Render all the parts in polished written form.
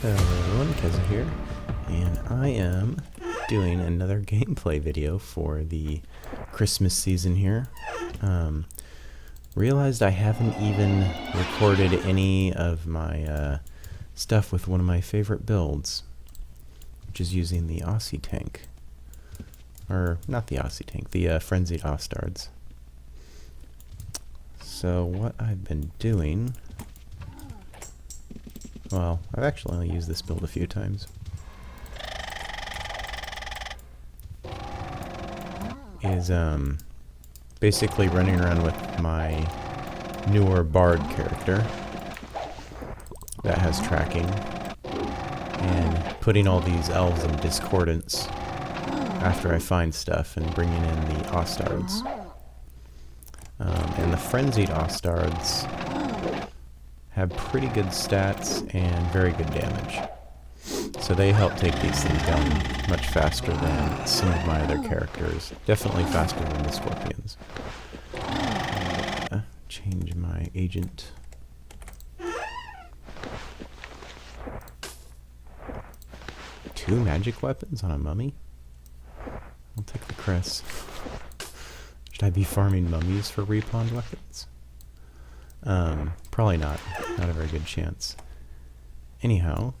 Hello everyone, Keza here, and I am doing another gameplay video for the Christmas season here. Realized I haven't even recorded any of my stuff with one of my favorite builds, which is using the Aussie tank. Or, not the Aussie tank, the Frenzied ostards. So what I've been doing... Well, I've actually only used this build a few times. Is basically running around with my newer bard character that has tracking and putting all these elves in discordance after I find stuff and bringing in the ostards. And the frenzied ostards have pretty good stats and very good damage. So they help take these things down much faster than some of my other characters. Definitely faster than the scorpions. Change my agent. 2 magic weapons on a mummy? I'll take the crest. Should I be farming mummies for respawned weapons? Probably not. Not a very good chance. Anyhow,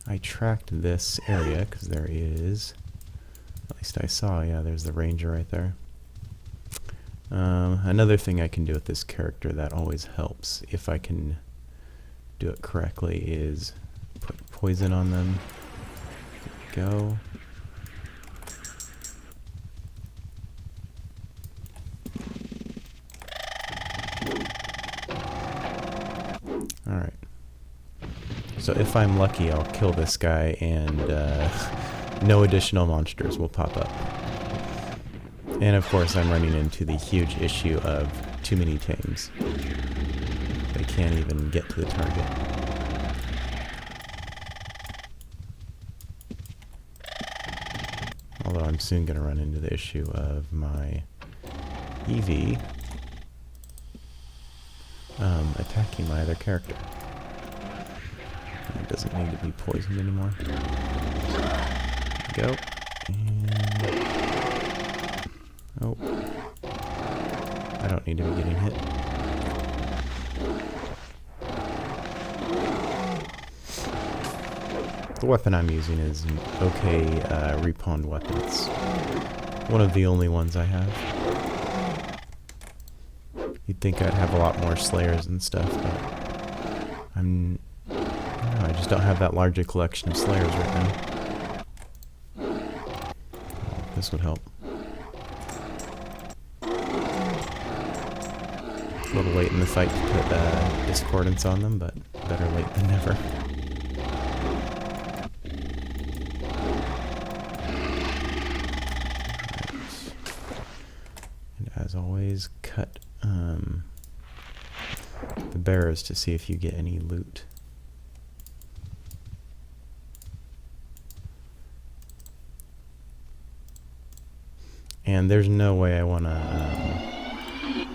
I tracked this area because there is, at least I saw, yeah, there's the ranger right there. Another thing I can do with this character that always helps, if I can do it correctly, is put poison on them. There we go. Alright. So if I'm lucky, I'll kill this guy and no additional monsters will pop up. And of course I'm running into the huge issue of too many tames. They can't even get to the target. Although I'm soon going to run into the issue of my EV attacking my other character. It doesn't need to be poisoned anymore. There we go. And... oh. I don't need to be getting hit. The weapon I'm using is an okay respawned weapon. It's one of the only ones I have. You'd think I'd have a lot more slayers and stuff, but I don't know, I just don't have that large a collection of slayers right now. This would help. A little late in the fight to put discordance on them, but better late than never. And as always, cut the bearers to see if you get any loot. And there's no way I want to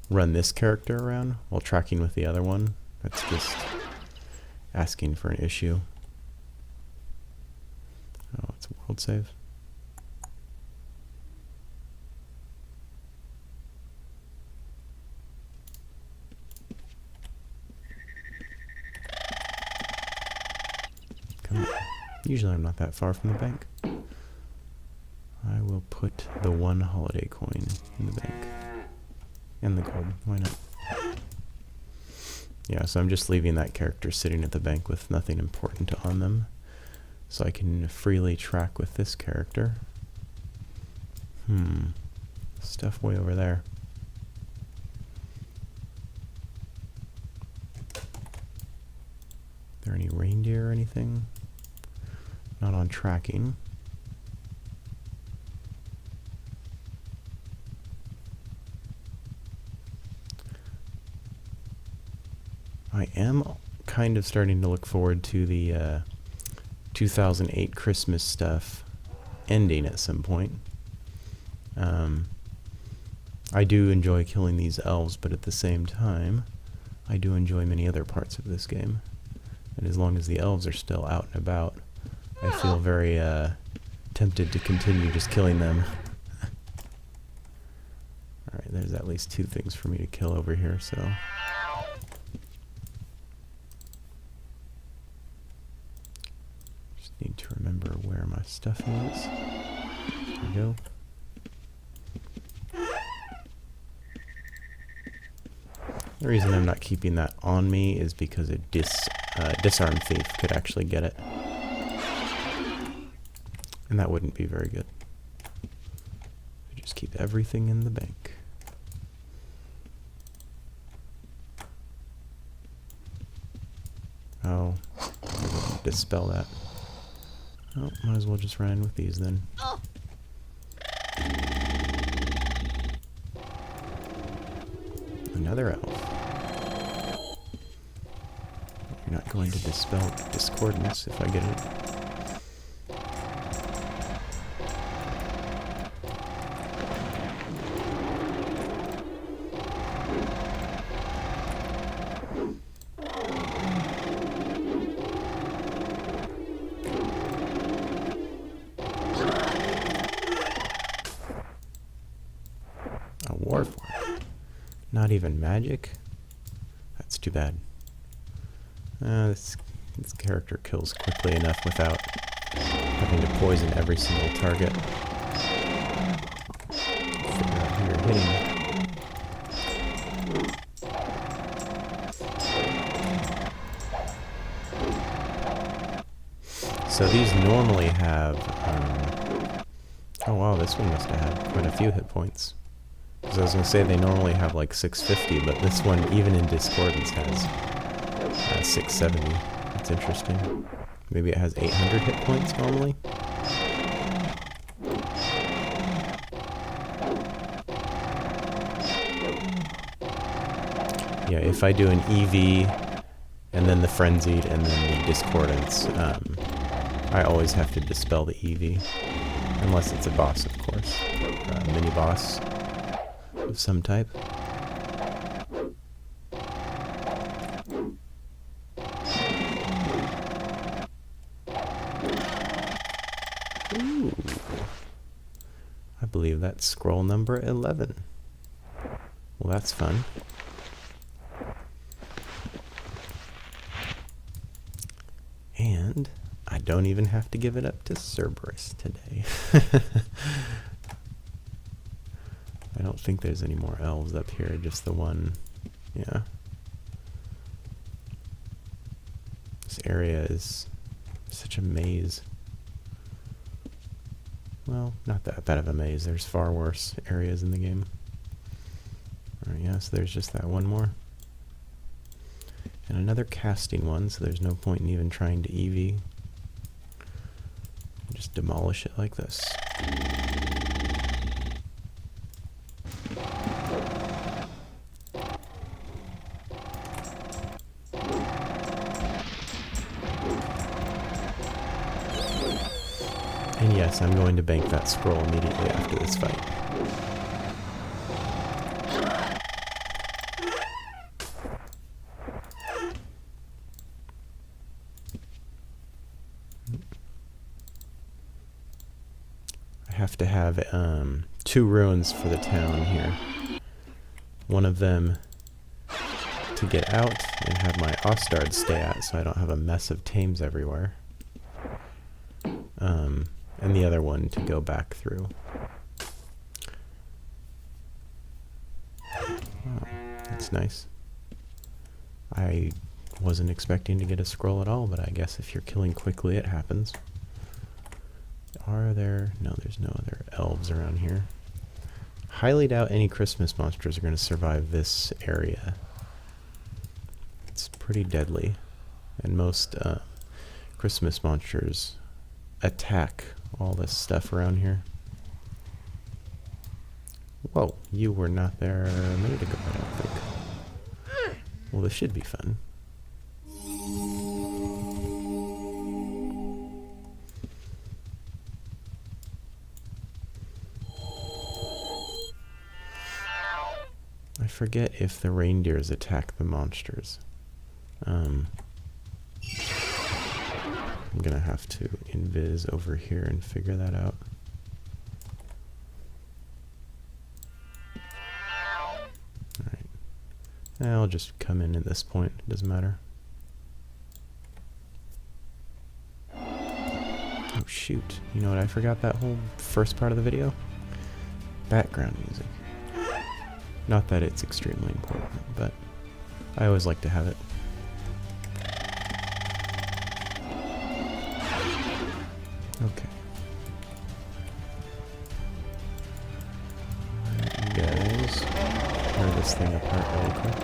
run this character around while tracking with the other one. That's just asking for an issue. Oh, it's a world save. Usually I'm not that far from the bank. I will put the 1 holiday coin in the bank. And the gold, why not? Yeah, so I'm just leaving that character sitting at the bank with nothing important on them. So I can freely track with this character. Stuff way over there. Are there any reindeer or anything? Not on tracking. I am kind of starting to look forward to the 2008 Christmas stuff ending at some point. I do enjoy killing these elves, but at the same time, I do enjoy many other parts of this game. And as long as the elves are still out and about, I feel very tempted to continue just killing them. Alright, there's at least 2 things for me to kill over here, so... Just need to remember where my stuff is. There we go. The reason I'm not keeping that on me is because a disarm thief could actually get it. And that wouldn't be very good. So just keep everything in the bank. Oh, dispel that. Oh, might as well just run in with these then. Another elf. You're not going to dispel discordance if I get it. A warforged. Not even magic? That's too bad. This character kills quickly enough without having to poison every single target. Figure out who you're hitting. So these normally have... oh wow, this one must have had quite a few hit points. Because I was going to say they normally have like 650, but this one, even in Discordance, has 670. That's interesting. Maybe it has 800 hit points normally? Yeah, if I do an EV, and then the Frenzied, and then the Discordance, I always have to dispel the EV. Unless it's a boss, of course. Or a mini-boss of some type. Ooh. I believe that's scroll number 11. Well, that's fun. And I don't even have to give it up to Cerberus today. I don't think there's any more elves up here, just the one. Yeah. This area is such a maze. Well, not that bad of a maze. There's far worse areas in the game. Alright, yeah, so there's just that one more. And another casting one, so there's no point in even trying to EV. Just demolish it like this. And yes, I'm going to bank that scroll immediately after this fight. I have to have 2 ruins for the town here. One of them to get out and have my ostards stay at, so I don't have a mess of tames everywhere. And the other one to go back through. Oh, that's nice. I wasn't expecting to get a scroll at all, but I guess if you're killing quickly, it happens. Are there... No, there's no other elves around here. Highly doubt any Christmas monsters are going to survive this area. It's pretty deadly. And most Christmas monsters attack all this stuff around here. Whoa, you were not there a minute ago, I don't think. Well, this should be fun. I forget if the reindeers attack the monsters. I'm gonna have to invis over here and figure that out. Alright. I'll just come in at this point, it doesn't matter. Oh shoot, you know what, I forgot that whole first part of the video? Background music. Not that it's extremely important, but I always like to have it. Okay. Alright, you guys, tear this thing apart really quick.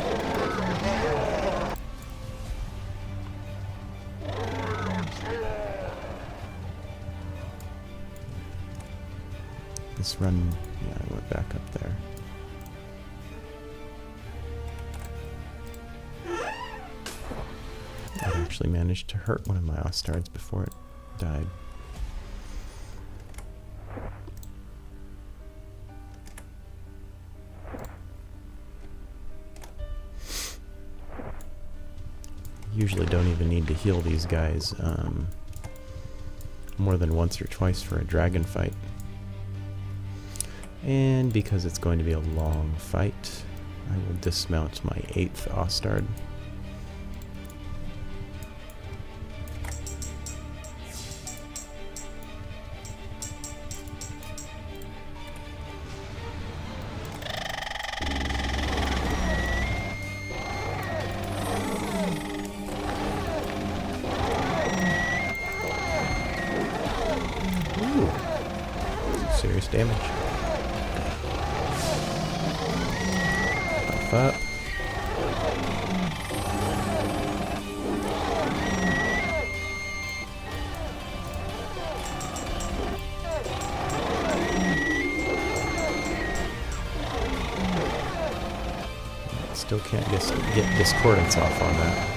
Let's run, yeah, I went back up there. I actually managed to hurt one of my ostards before it died. Usually don't even need to heal these guys more than once or twice for a dragon fight. And because it's going to be a long fight, I will dismount my 8th ostard. Ooh, serious damage. Up. Still can't get discordance off on that.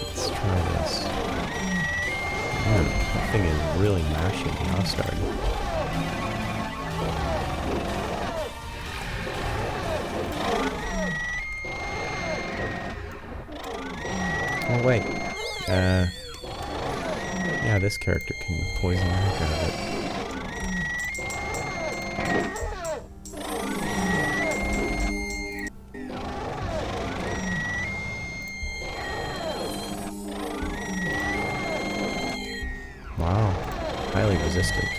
Let's try this. Man, that thing is really mashing the ostard. Oh wait, yeah, this character can poison the heck out of it. Wow, highly resistant.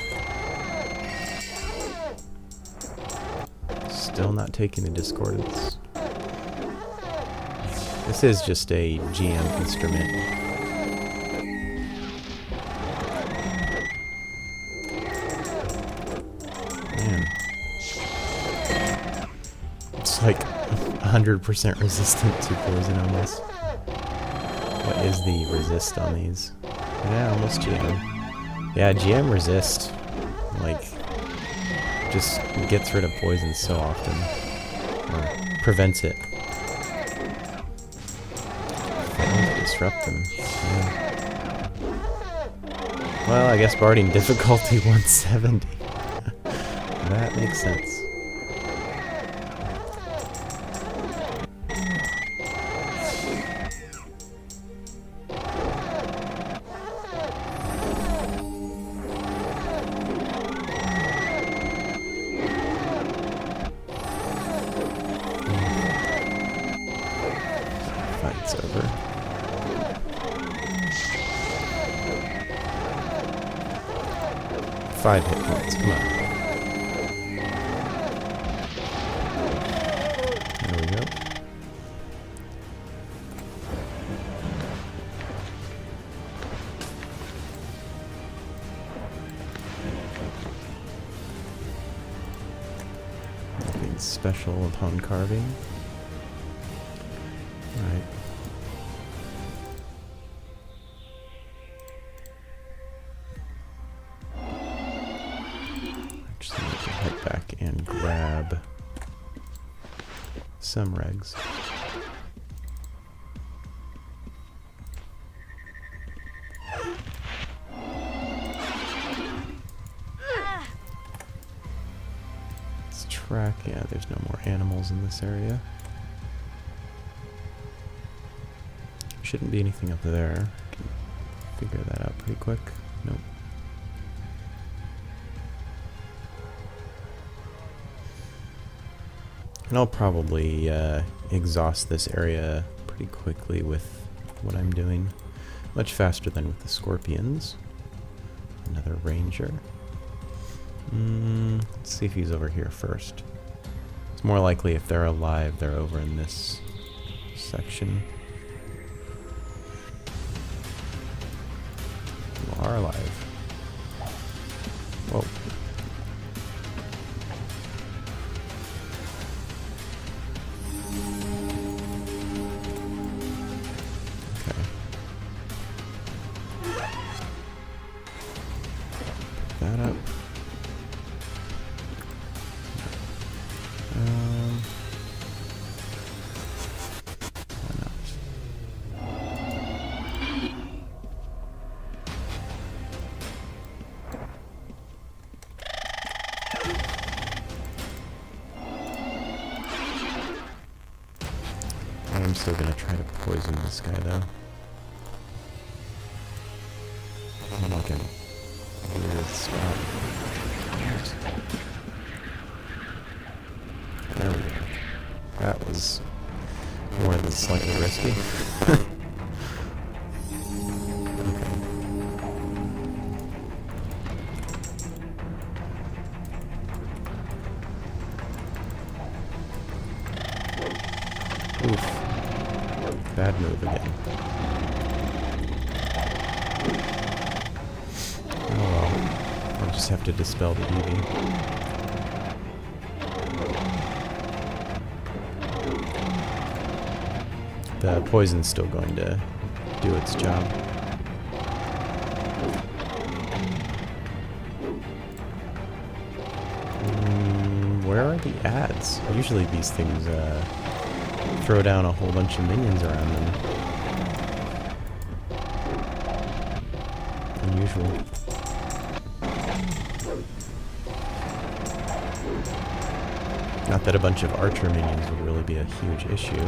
Still not taking the discordance. This is just a GM instrument. Man. It's like 100% resistant to poison almost. What is the resist on these? Yeah, almost GM. Yeah, GM resist. Like, just gets rid of poison so often. Or prevents it. Disrupt them. Yeah. Well, I guess barding difficulty 170. That makes sense. Fight's over. Five hit points, come on. There we go. Nothing special upon carving. Alright. Head back and grab some regs. Let's track. Yeah, there's no more animals in this area. shouldn't be anything up there. Can figure that out pretty quick. Nope. And I'll probably exhaust this area pretty quickly with what I'm doing. Much faster than with the scorpions. Another ranger. Let's see if he's over here first. It's more likely if they're alive, they're over in this section. You are alive. Whoa. Okay. Pick that up. Why not? I'm still gonna try to poison this guy though. I'm like in a weird spot. There we go. That was more than slightly risky. Oof. Bad move again. Oh well. I'll just have to dispel the beauty. The poison's still going to do its job. Where are the ads? Usually these things throw down a whole bunch of minions around them. Unusual. Not that a bunch of archer minions would really be a huge issue.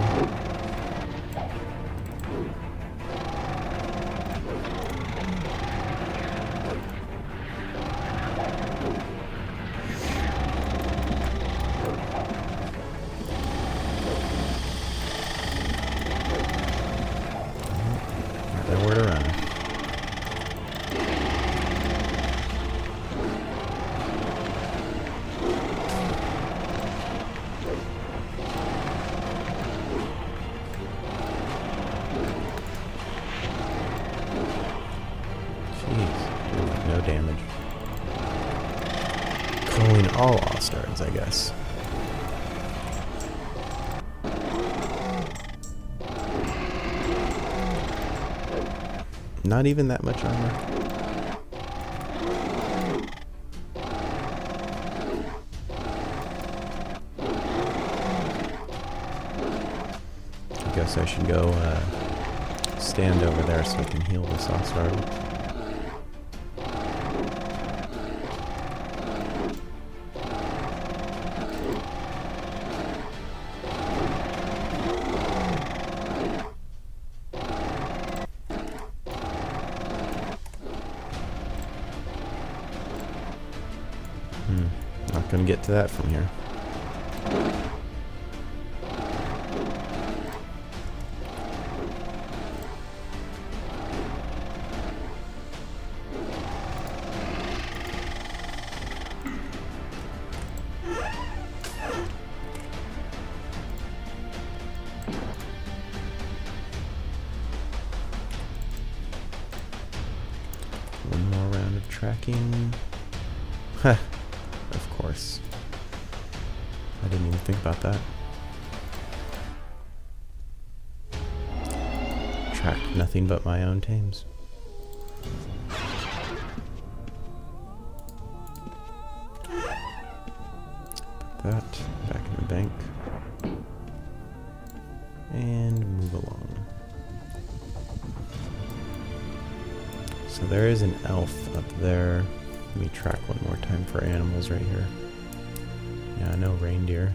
Nowhere to run. Jeez, no damage. Calling all ostards, I guess. Not even that much armor. I guess I should go stand over there so I can heal this ostard. Not gonna get to that from here. One more round of tracking. Huh. Of course. I didn't even think about that. Track nothing but my own tames. Put that back in the bank. And move along. So there is an elf up there. Let me track one more time for animals right here. Yeah, no reindeer.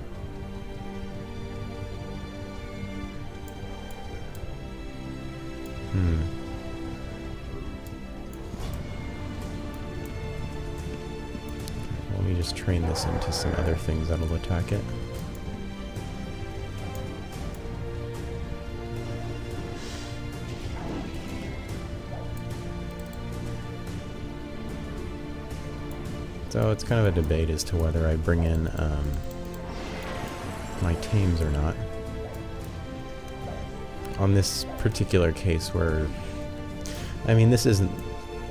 Let me just train this into some other things that'll attack it. So it's kind of a debate as to whether I bring in my tames or not. On this particular case where, I mean, this isn't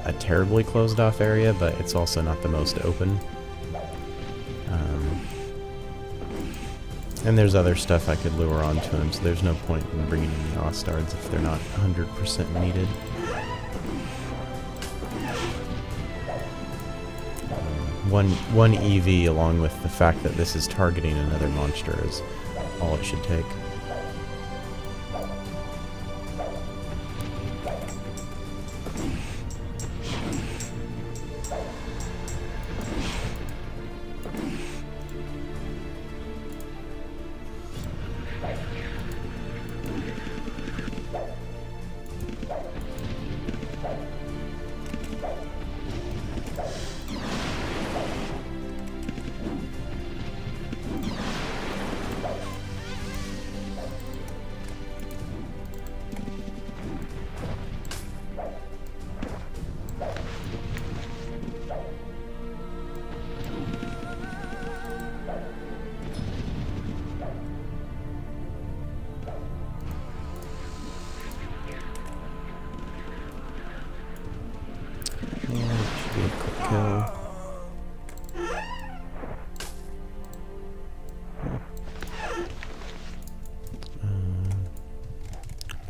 a terribly closed off area, but it's also not the most open. And there's other stuff I could lure onto him, so there's no point in bringing in the ostards if they're not 100% needed. One EV along with the fact that this is targeting another monster is all it should take.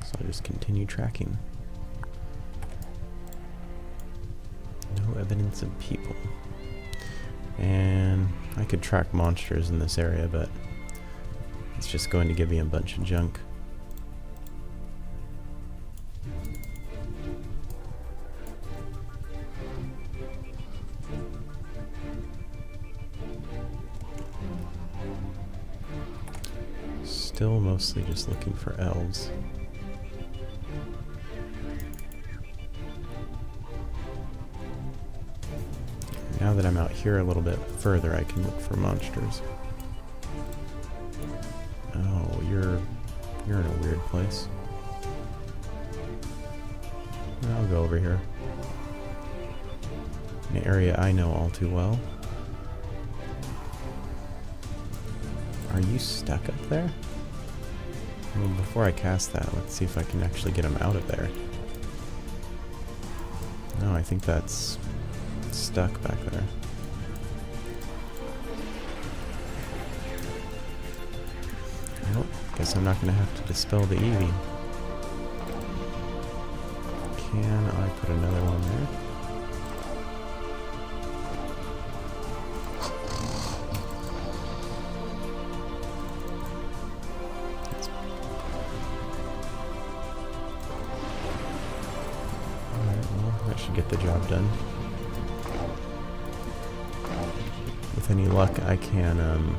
So I'll just continue tracking. No evidence of people. And I could track monsters in this area, but it's just going to give me a bunch of junk. Still mostly just looking for elves. Now that I'm out here a little bit further, I can look for monsters. Oh, you're in a weird place. I'll go over here. An area I know all too well. Are you stuck up there? Well, before I cast that, let's see if I can actually get him out of there. No, I think that's stuck back there. Well, guess I'm not going to have to dispel the Eevee. Can I put another one there? That should get the job done. With any luck, I can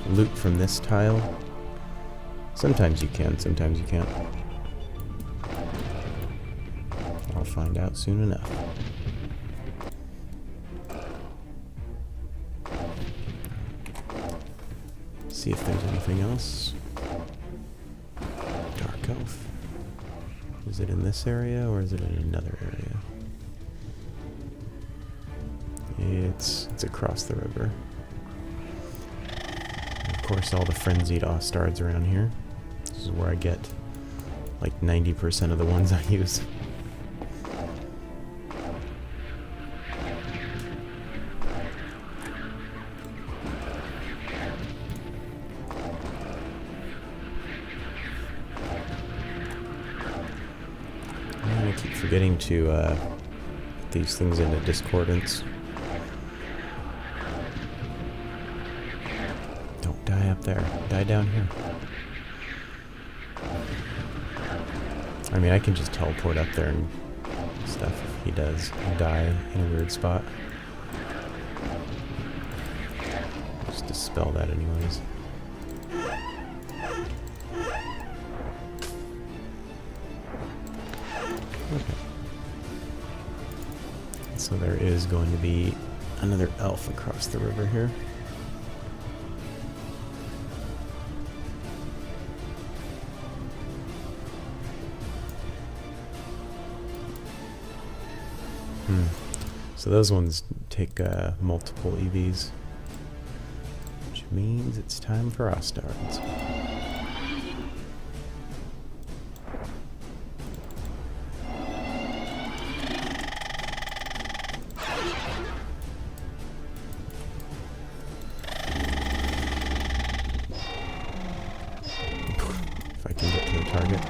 loot from this tile. Sometimes you can, sometimes you can't. I'll find out soon enough. See if there's anything else. Dark Elf. Is it in this area or is it in another area? It's across the river. And of course, all the Frenzied ostards around here. This is where I get like 90% of the ones I use. I keep forgetting to put these things into discordance. Don't die up there. Die down here. I mean, I can just teleport up there and stuff if he does die in a weird spot. Just dispel that anyways. Okay. So there is going to be another elf across the river here. So those ones take multiple EVs, which means it's time for ostards. If I can get to the target.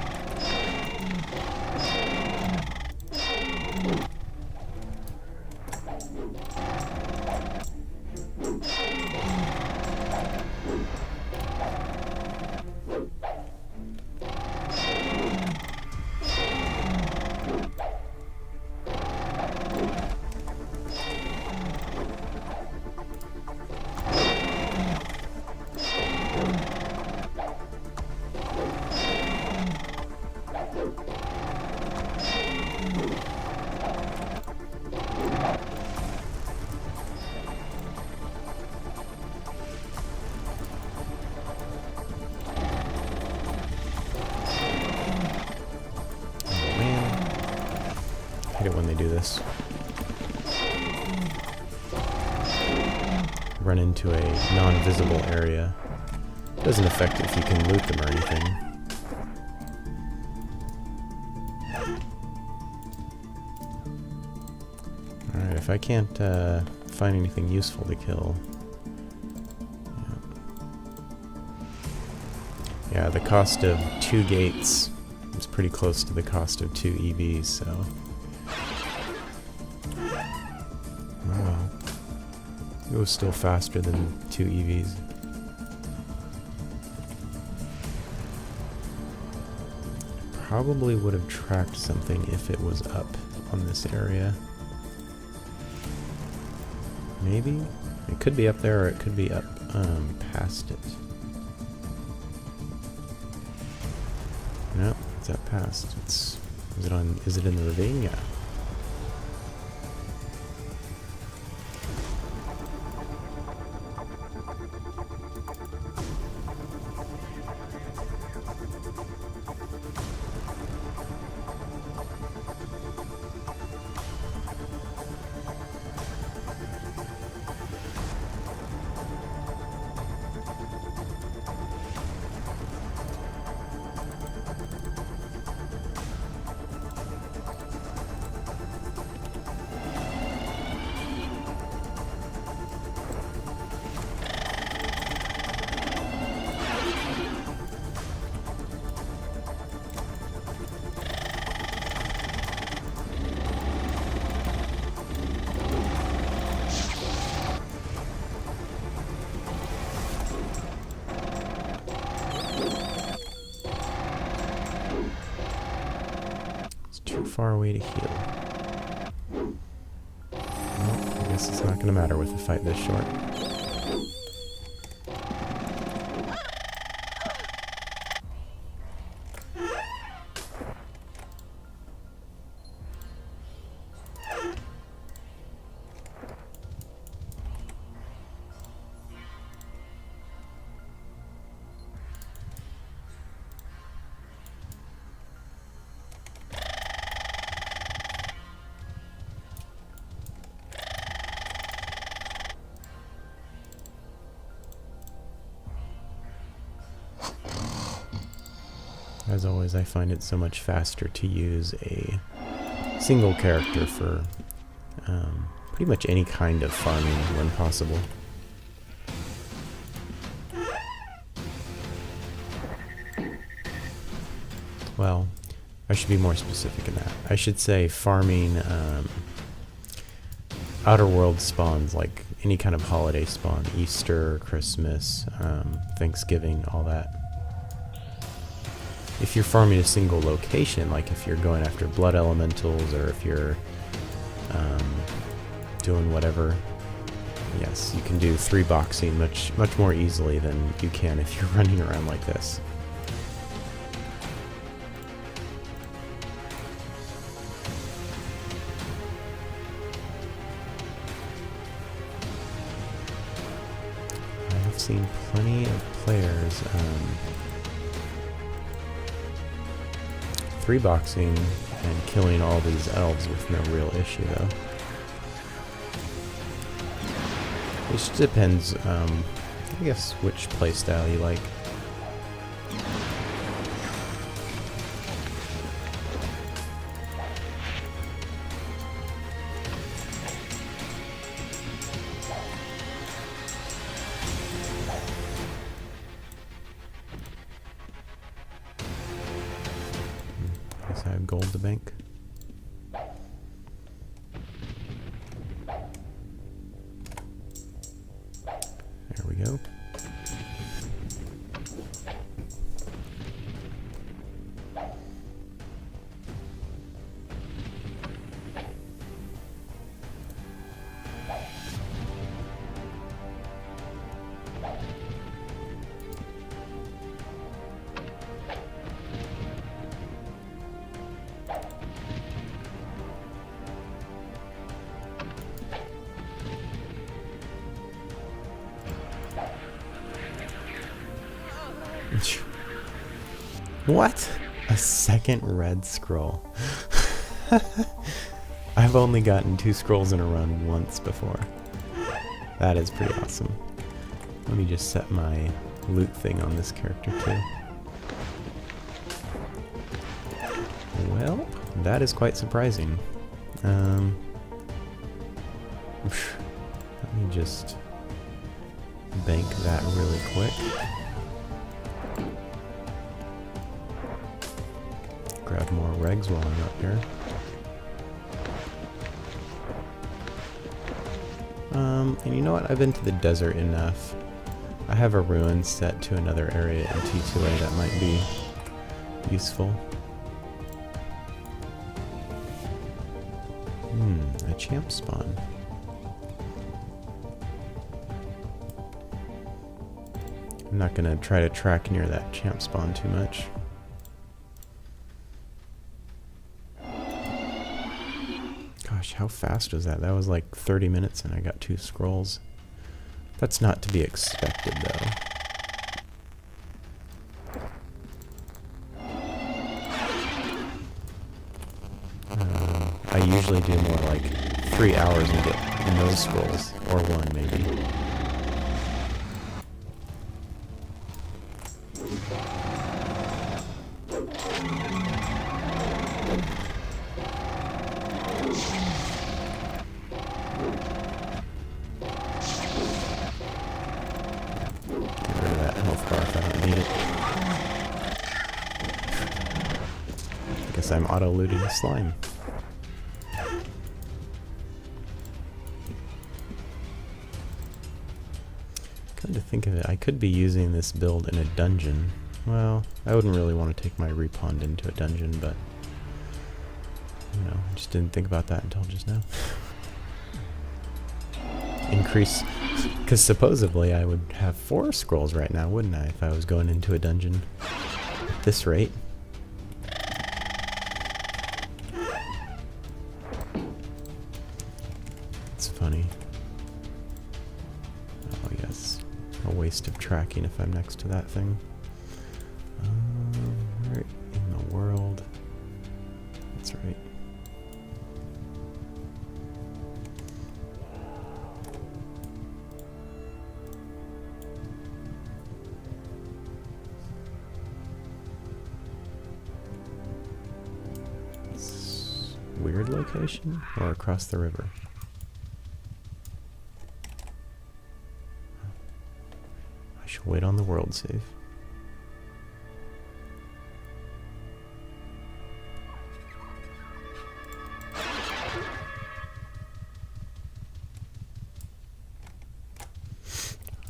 I hate it when they do this. Run into a non-visible area. Doesn't affect if you can loot them or anything. Alright, if I can't find anything useful to kill... Yeah, the cost of 2 gates is pretty close to the cost of 2 EVs, so... Oh well. It was still faster than 2 EVs. Probably would have tracked something if it was up on this area. Maybe? It could be up there or it could be up past it. No, it's up past. Is it in the ravine? Yeah. Far away to heal. Well, I guess it's not going to matter with a fight this short. As always, I find it so much faster to use a single character for pretty much any kind of farming when possible. Well, I should be more specific in that. I should say farming outer world spawns, like any kind of holiday spawn, Easter, Christmas, Thanksgiving, all that. If you're farming a single location, like if you're going after blood elementals or if you're doing whatever, yes, you can do 3 boxing much more easily than you can if you're running around like this. seen plenty of players 3-boxing and killing all these elves with no real issue, though. It just depends, I guess, which playstyle you like. I have gold to bank. There we go. What? A second red scroll. I've only gotten 2 scrolls in a run once before. That is pretty awesome. Let me just set my loot thing on this character too. Well, that is quite surprising. Let me just bank that really quick. Grab more regs while I'm up here. And you know what? I've been to the desert enough. I have a ruin set to another area in T2A that might be useful. A champ spawn. I'm not gonna try to track near that champ spawn too much. Gosh, how fast was that? That was like 30 minutes and I got 2 scrolls. That's not to be expected, though. I usually do more like 3 hours and get no scrolls, or 1 maybe. I'm auto-looting a slime. Come to think of it, I could be using this build in a dungeon. Well, I wouldn't really want to take my repond into a dungeon, but you know, I just didn't think about that until just now. Increase, because supposedly I would have 4 scrolls right now, wouldn't I, if I was going into a dungeon at this rate? Funny. Oh yes, a waste of tracking if I'm next to that thing. Where in the world? That's right. Weird location or across the river? Wait on the world save.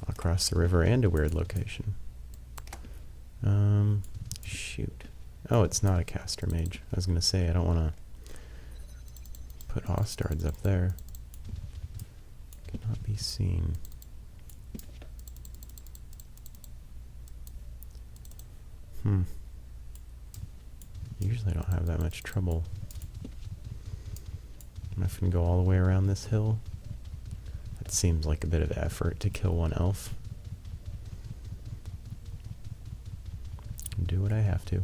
Across the river and a weird location. Shoot. Oh, it's not a caster mage. I was gonna say I don't want to put ostards up there. Cannot be seen. Usually I don't have that much trouble. I'm not gonna go all the way around this hill. That seems like a bit of effort to kill 1 elf. do what I have to.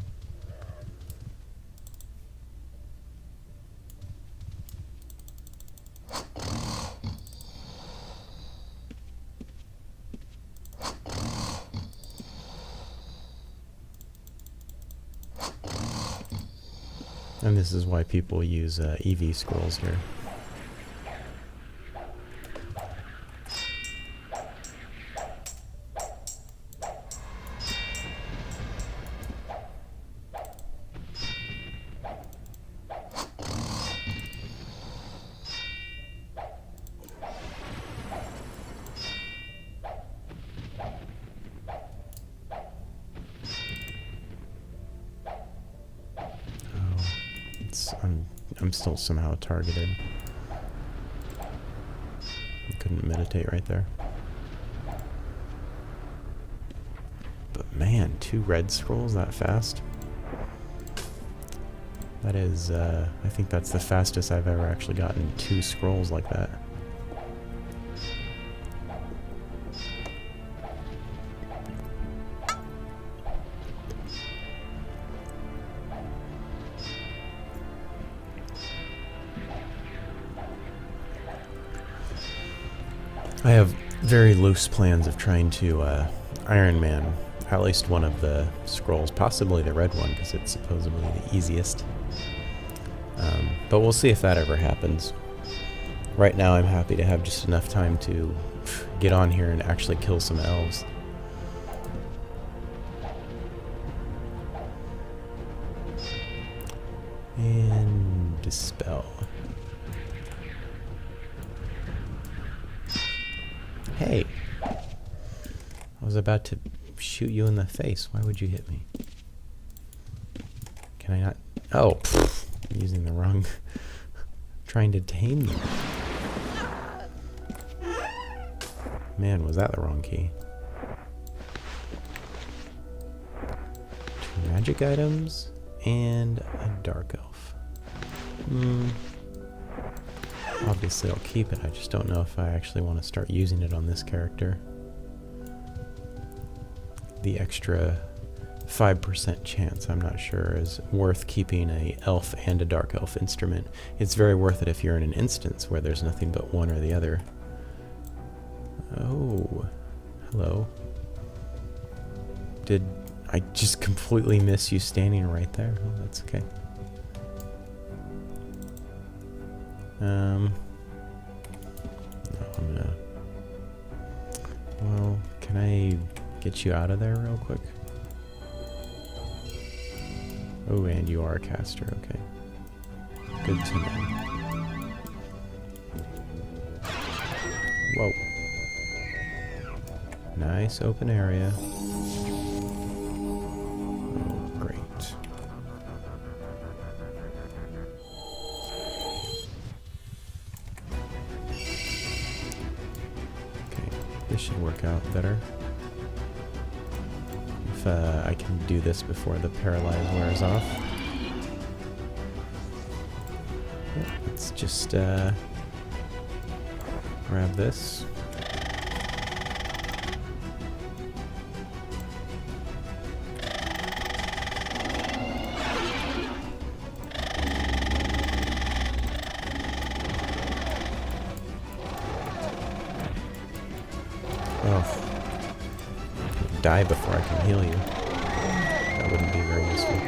And this is why people use EV scrolls here. I'm still somehow targeted. Couldn't meditate right there. But man, 2 red scrolls that fast? That is, I think that's the fastest I've ever actually gotten 2 scrolls like that. I have very loose plans of trying to Iron Man at least one of the scrolls, possibly the red one because it's supposedly the easiest. But we'll see if that ever happens. Right now I'm happy to have just enough time to get on here and actually kill some elves. And dispel. Hey! I was about to shoot you in the face. Why would you hit me? Can I not? Oh, pfft, I'm using the wrong... trying to tame you. Man, was that the wrong key. 2 magic items and a dark elf. Obviously I'll keep it, I just don't know if I actually want to start using it on this character. The extra 5% chance, I'm not sure, is worth keeping a elf and a dark elf instrument. It's very worth it if you're in an instance where there's nothing but one or the other. Oh, hello. Did I just completely miss you standing right there? Oh, that's okay. No, I'm gonna... Well, can I get you out of there real quick? Oh, and you are a caster, okay. Good to know. Whoa. Nice open area. Oh, great. This should work out better. If I can do this before the paralyze wears off. Yep, let's just grab this. Oh. Die before I can heal you. That wouldn't be very useful.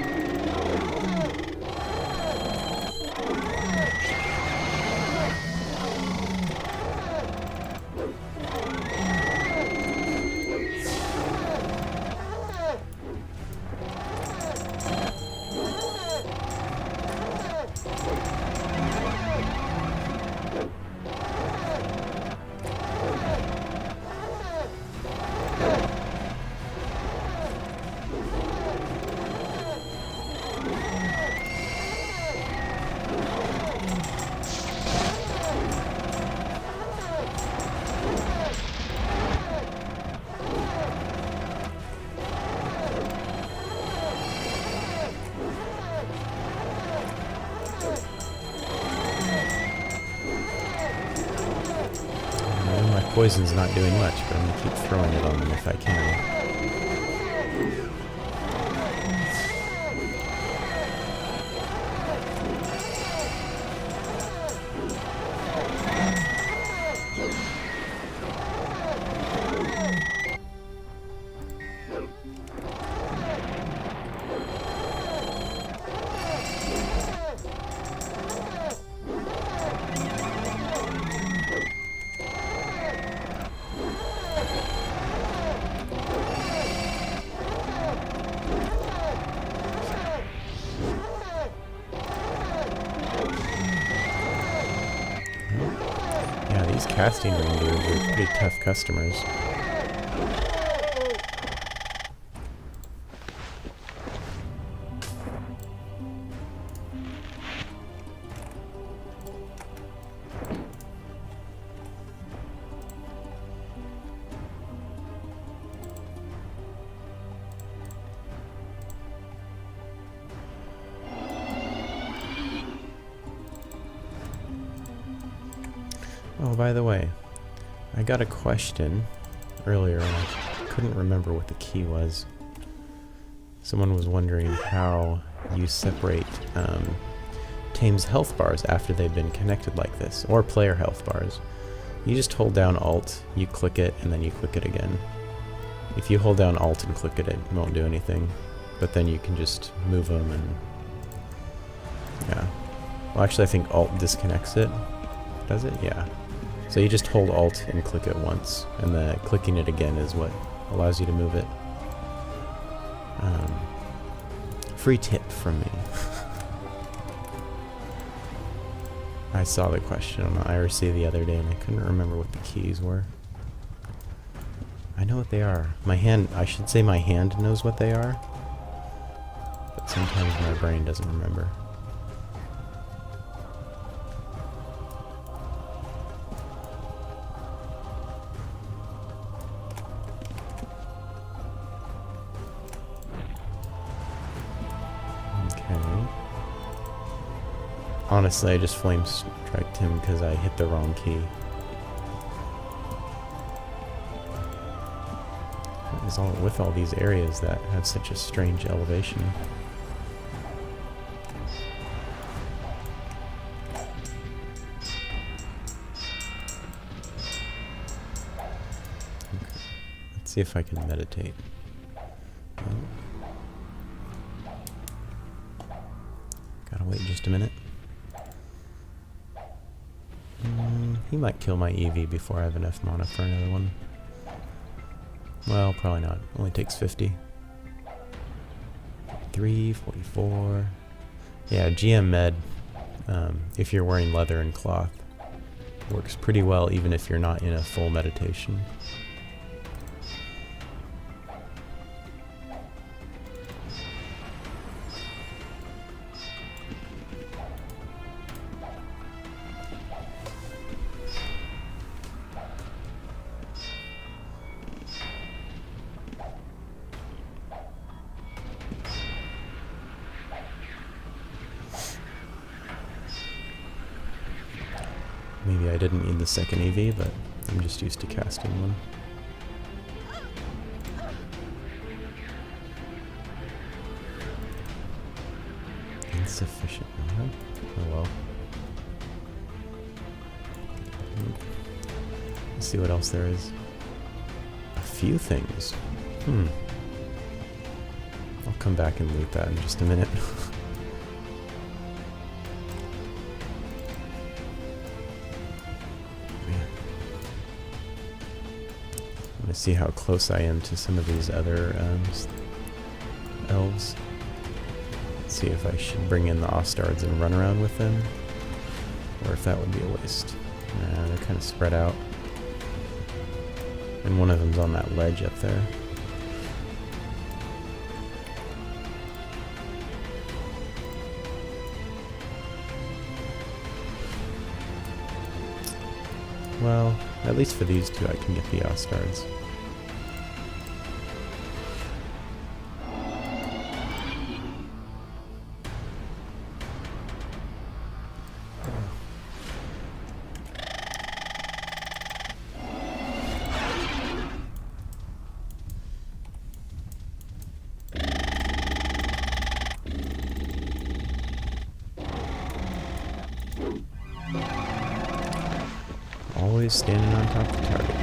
Poison's not doing much, but I'm going to keep throwing it on them if I can. these casting ring dudes are pretty tough customers. Oh, by the way, I got a question earlier and I couldn't remember what the key was. Someone was wondering how you separate Tame's health bars after they've been connected like this, or player health bars. You just hold down Alt, you click it, and then you click it again. If you hold down Alt and click it, it won't do anything. But then you can just move them and... yeah. Well, actually I think Alt disconnects it. Does it? Yeah. So you just hold Alt and click it once, and then clicking it again is what allows you to move it. Free tip from me. I saw the question on the IRC the other day and I couldn't remember what the keys were. I know what they are. My hand, I should say my hand knows what they are, but sometimes my brain doesn't remember. Honestly, I just flame striked him because I hit the wrong key. What is all with all these areas that have such a strange elevation? Okay. Let's see if I can meditate. Gotta wait just a minute. He might kill my EV before I have enough mana for another one. Well, probably not. Only takes 50. 344. Yeah, GM Med, if you're wearing leather and cloth, works pretty well even if you're not in a full meditation. Maybe I didn't need the second EV, but I'm just used to casting one. Insufficient. Oh well. Let's see what else there is. A few things. I'll come back and loot that in just a minute. See how close I am to some of these other elves. Let's see if I should bring in the ostards and run around with them, or if that would be a waste. Nah, they're kind of spread out. And one of them's on that ledge up there. Well, at least for these two I can get the ostards. Always standing on top of the target.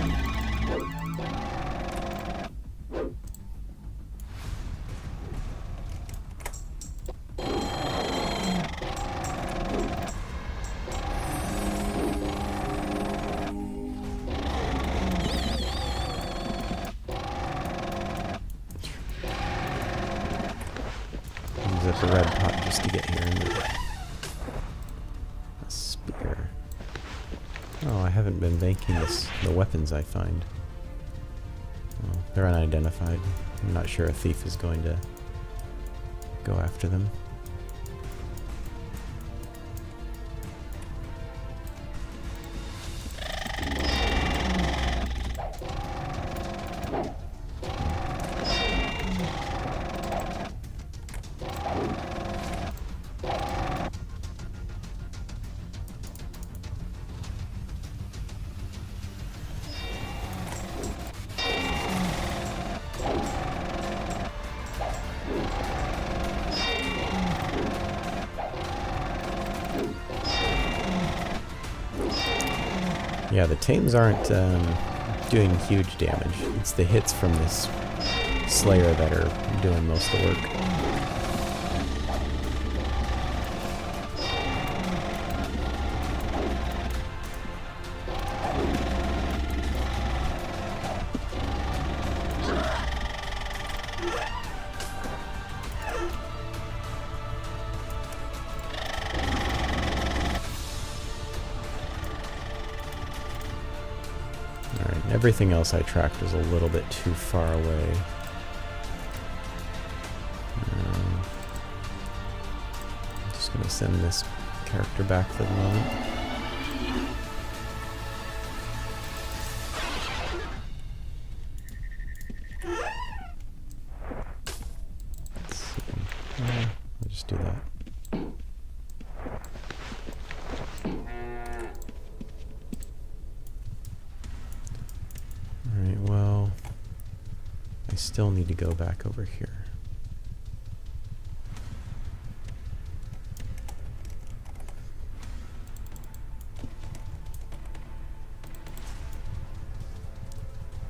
Use up the red pot just to get here and move it. A spear. Oh, I haven't been banking the weapons I find. Oh, they're unidentified. I'm not sure a thief is going to go after them. Yeah, the tames aren't doing huge damage. It's the hits from this Slayer that are doing most of the work. Everything else I tracked was a little bit too far away. I'm just going to send this character back for the moment. Let's see. I'll just do that. Still need to go back over here.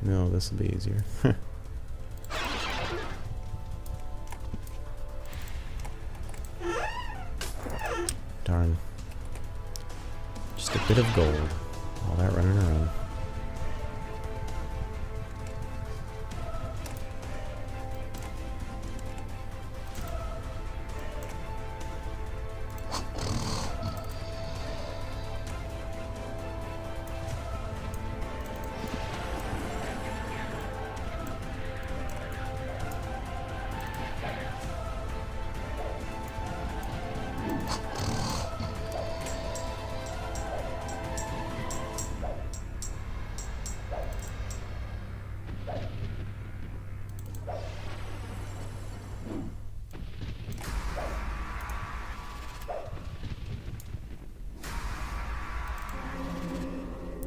No, this will be easier. Darn. Just a bit of gold. All that running around.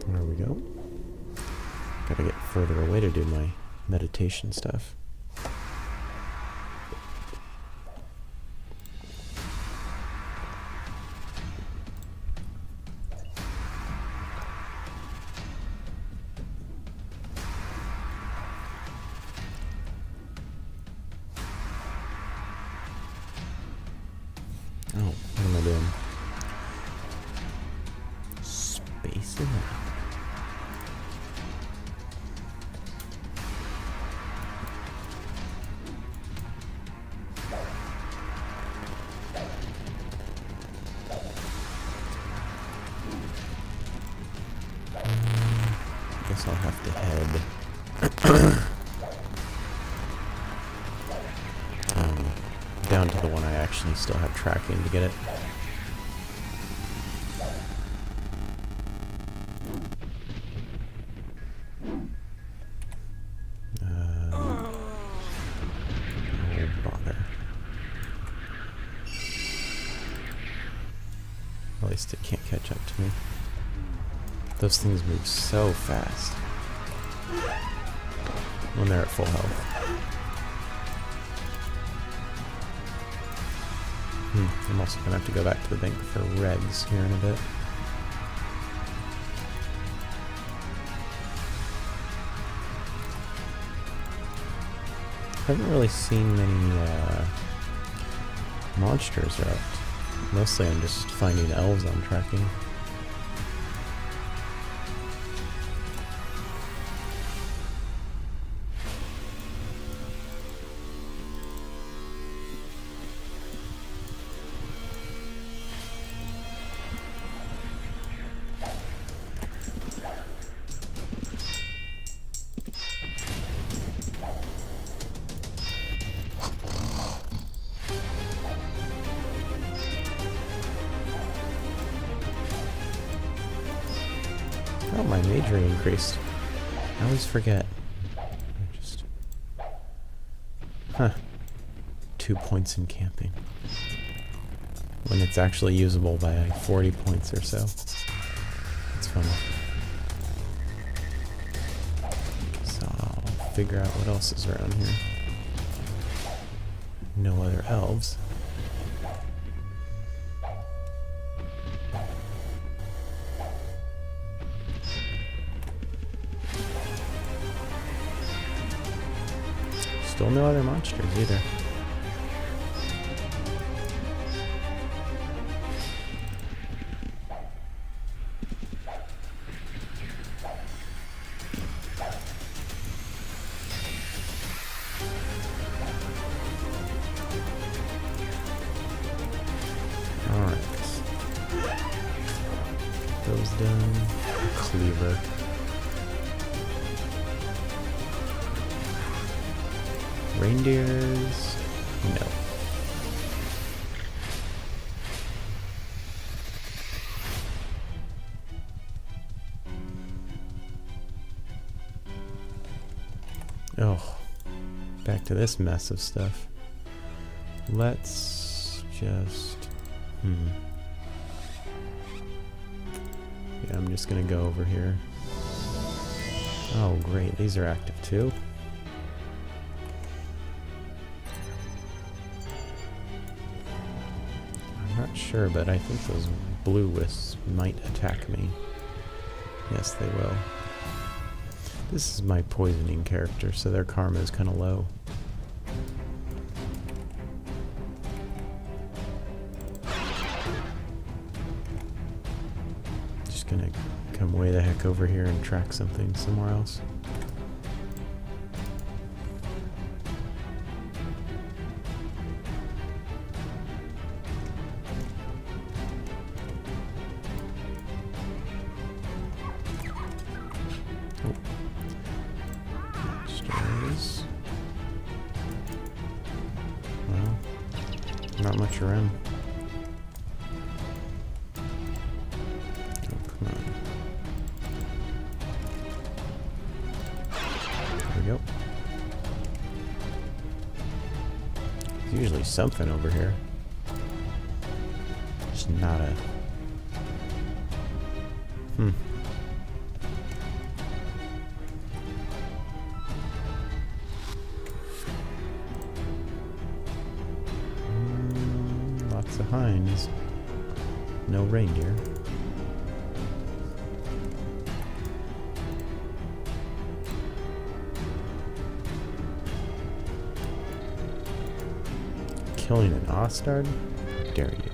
There we go. Gotta get further away to do my meditation stuff. Oh, what am I doing? Spacing out. Guess I'll have to head down to the one I actually still have tracking to get it. Oh, bother. At least it can't catch up to me. Those things move so fast when they're at full health. I'm also going to have to go back to the bank for regs here in a bit. I haven't really seen many monsters out. Mostly I'm just finding elves I'm tracking. Oh, my majoring increased. I always forget. Huh. 2 points in camping. When it's actually usable by like 40 points or so. It's funny. So I'll figure out what else is around here. No other elves. Still no other monsters either. Alright. Those done. A cleaver. Reindeers? No. Oh, back to this mess of stuff. Let's just... Yeah, I'm just gonna go over here. Oh, great. These are active too. I'm not sure, but I think those blue wisps might attack me. Yes, they will. This is my poisoning character, so their karma is kind of low. Just gonna come way the heck over here and track something somewhere else. Well, not much around. Oh, come on. There we go. There's usually something over here. Just not a... Lots of hinds. No reindeer. Killing an ostard? How dare you?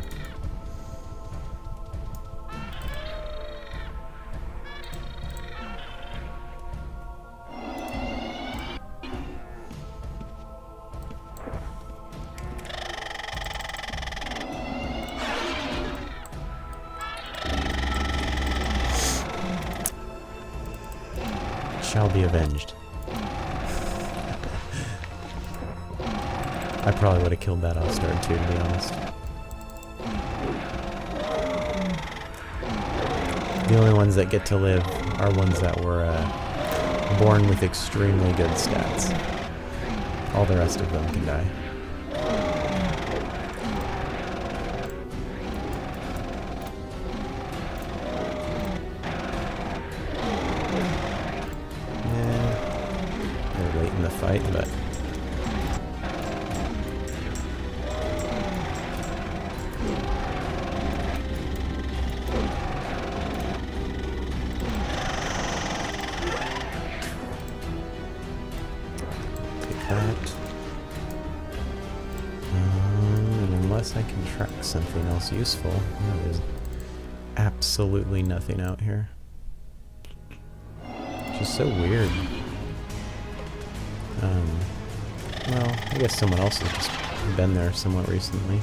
Shall be avenged. I probably would have killed that ostard too, to be honest. The only ones that get to live are ones that were born with extremely good stats. All the rest of them can die. They're late in the fight, but take that. And unless I can track something else useful, there's absolutely nothing out here. Just so weird. Well, I guess someone else has just been there somewhat recently.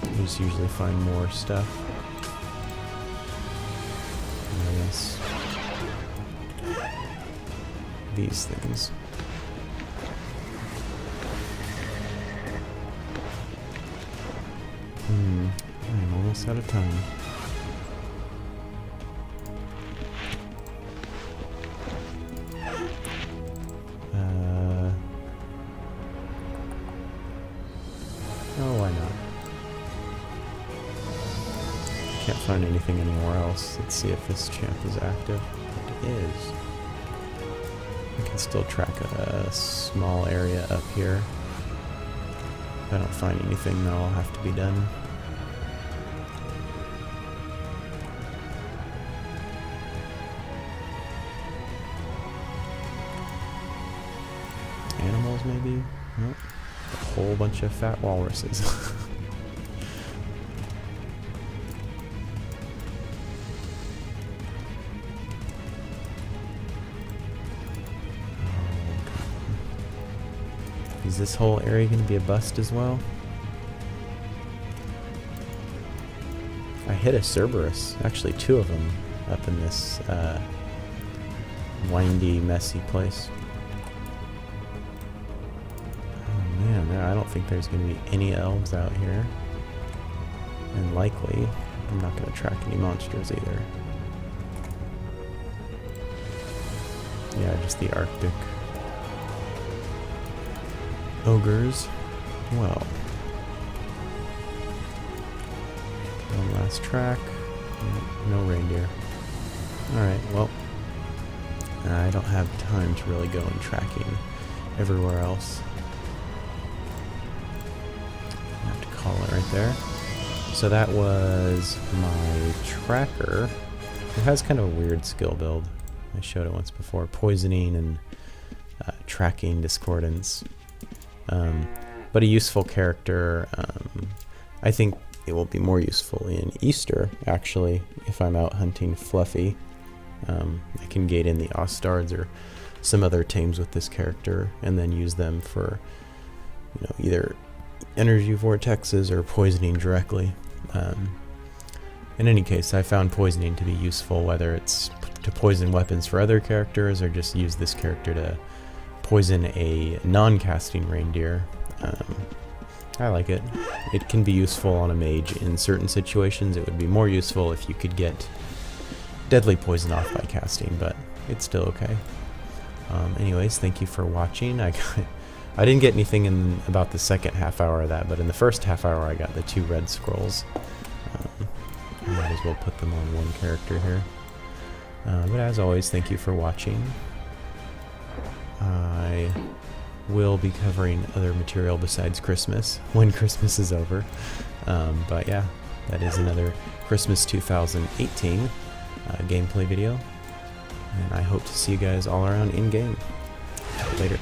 You just usually find more stuff. And I guess these things. I'm almost out of time. can't find anything anywhere else. Let's see if this champ is active. It is. I can still track a small area up here. If I don't find anything, that'll have to be done. Animals, maybe? Nope. A whole bunch of fat walruses. Is this whole area going to be a bust as well? I hit a Cerberus, actually 2 of them, up in this windy, messy place. Oh man, I don't think there's going to be any elves out here. And likely, I'm not going to track any monsters either. Yeah, just the Arctic. Ogres. Well. One last track. No reindeer. Alright, well. I don't have time to really go and tracking everywhere else. I have to call it right there. So that was my tracker. It has kind of a weird skill build. I showed it once before. Poisoning and tracking discordance. But a useful character. I think it will be more useful in Easter, actually, if I'm out hunting Fluffy. I can gate in the ostards or some other tames with this character and then use them for, you know, either energy vortexes or poisoning directly. In any case, I found poisoning to be useful, whether it's to poison weapons for other characters or just use this character to poison a non-casting reindeer. I like it. It can be useful on a mage in certain situations. It would be more useful if you could get deadly poison off by casting, but it's still okay. Anyways, thank you for watching. I didn't get anything in about the second half hour of that, but in the first half hour I got the 2 red scrolls. I might as well put them on one character here. But as always, thank you for watching. I will be covering other material besides Christmas when Christmas is over. But yeah, that is another Christmas 2018 gameplay video. And I hope to see you guys all around in-game. Later.